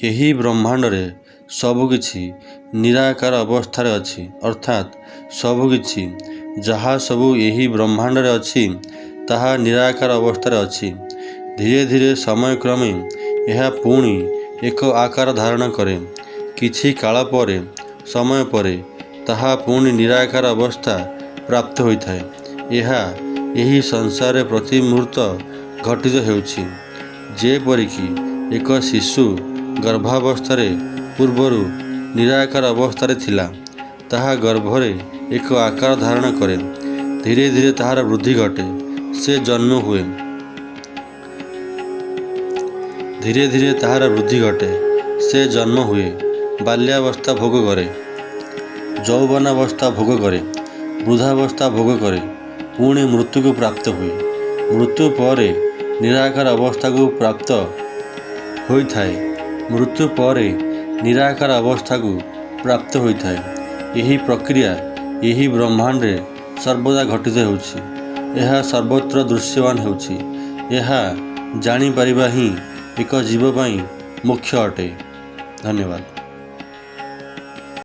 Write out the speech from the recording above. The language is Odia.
ଏହି ବ୍ରହ୍ମାଣ୍ଡରେ ସବୁକିଛି ନିରାକାର ଅବସ୍ଥାରେ ଅଛି, ଅର୍ଥାତ୍ ସବୁକିଛି ଯାହା ସବୁ ଏହି ବ୍ରହ୍ମାଣ୍ଡରେ ଅଛି ତାହା ନିରାକାର ଅବସ୍ଥାରେ ଅଛି। ଧୀରେ ଧୀରେ ସମୟକ୍ରମେ ଏହା ପୁଣି ଏକ ଆକାର ଧାରଣ କରେ। କିଛି କାଳ ପରେ, ସମୟ ପରେ ତାହା ପୁଣି ନିରାକାର ଅବସ୍ଥା ପ୍ରାପ୍ତ ହୋଇଥାଏ। ଏହା ଏହି ସଂସାରରେ ପ୍ରତି ମୁହୂର୍ତ୍ତ ଘଟିତ ହେଉଛି। ଯେପରିକି ଏକ ଶିଶୁ ଗର୍ଭାବସ୍ଥାରେ ପୂର୍ବରୁ ନିରାକାର ଅବସ୍ଥାରେ ଥିଲା, ତାହା ଗର୍ଭରେ ଏକ ଆକାର ଧାରଣ କରେ। ଧୀରେ ଧୀରେ ତାହାର ବୃଦ୍ଧି ଘଟେ, ସେ ଜନ୍ମ ହୁଏ। ଧୀରେ ଧୀରେ ତାହାର ବୃଦ୍ଧି ଘଟେ, ସେ ଜନ୍ମ ହୁଏ। ବାଲ୍ୟାବସ୍ଥା ଭୋଗ କରେ, ଯୌବନାବସ୍ଥା ଭୋଗ କରେ, ବୃଦ୍ଧାବସ୍ଥା ଭୋଗ କରେ, ପୁଣି ମୃତ୍ୟୁକୁ ପ୍ରାପ୍ତ ହୁଏ। ମୃତ୍ୟୁ ପରେ ନିରାକାର ଅବସ୍ଥାକୁ ପ୍ରାପ୍ତ ହୋଇଥାଏ। ମୃତ୍ୟୁ ପରେ ନିରାକାର ଅବସ୍ଥାକୁ ପ୍ରାପ୍ତ ହୋଇଥାଏ। ଏହି ପ୍ରକ୍ରିୟା ଏହି ବ୍ରହ୍ମାଣ୍ଡରେ ସର୍ବଦା ଘଟିତ ହେଉଛି। ଏହା ସର୍ବତ୍ର ଦୃଶ୍ୟମାନ ହେଉଛି। ଏହା ଜାଣିପାରିବା ହିଁ ଏକ ଜୀବ ପାଇଁ ମୁଖ୍ୟ ଅଟେ। ଧନ୍ୟବାଦ।